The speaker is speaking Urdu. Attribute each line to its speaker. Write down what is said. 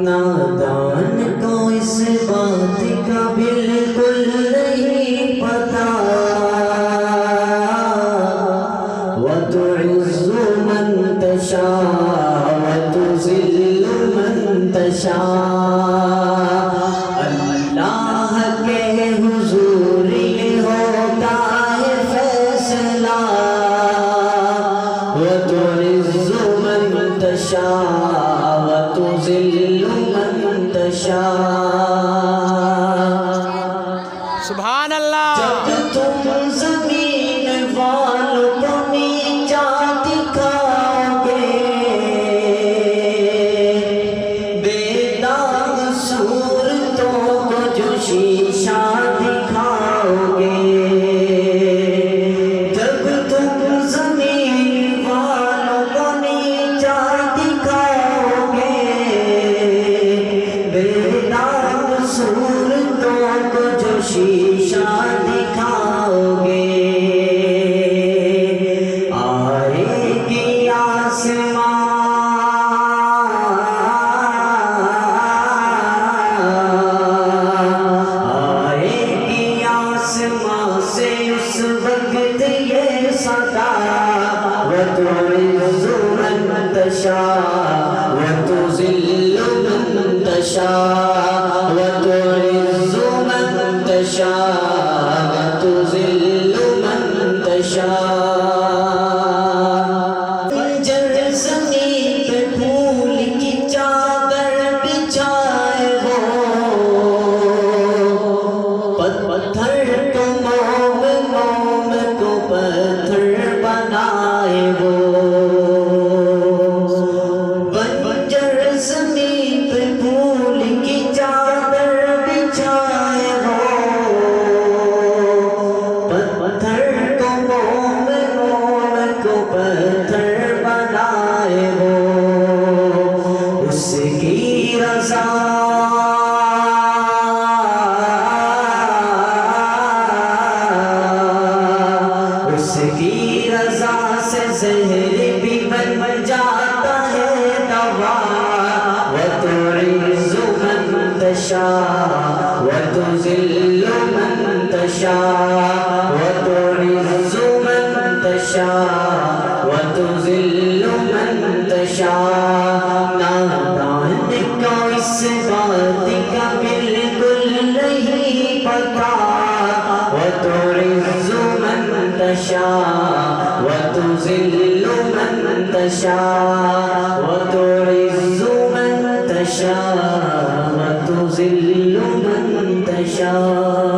Speaker 1: نادان کو اس بات کا بالکل نہیں پتا وَتُعِزُّ مَن تَشَاءُ وَتُذِلُّ مَن تَشَاءُ اللہ کے حضور یہ ہوتا ہے فیصلہ وَتُعِزُّ مَن تَشَاءُ وَتُذِلُّ مَن تَشَاءُ
Speaker 2: سبحان اللہ۔
Speaker 1: جب تم زمین والوں کو نیچا دکھاؤ گے بے داغ صورتوں کو جو شیشہ دکھاؤ گے جب تم زمین والوں کو نیچا دکھاؤ گے بے داغ صورتوں کو جو شیشہ دکھاؤ گے آئے گی آسمان سے اس وقت یہ صدا وَتُعِزُّ مَن تَشَاءُ وَتُذِلُّ مَن تَشَاءُ وَتُعِزُّ مَن تَشَاءُ وَتُذِلُّ مَن تَشَاءُ بنجر زمین پہ پھول کی چادر بچھائے وہ پتھر کو موم کو پتھر بنائے وہ بنجر زمین پہ پھول کی چادر بچھائے وہ پتھر کو موم کو پتھر بنائے وہ اس کی رضا اس کی رضا سے زہر بھی بن جاتا ہے دوا وَتُعِزُّ مَن تَشَاءُ وَتُذِلُّ مَن تَشَاءُ وَتُعِزُّ مَن تَشَاءُ وَتُذِلُّ مَن تَشَاءُ نادان کو اس بات کا بالکل نہیں پتا وَتُعِزُّ مَن تَشَاءُ وَتُذِلُّ مَن تَشَاءُ وَتُعِزُّ مَن تَشَاءُ وَتُذِلُّ مَن تَشَاءُ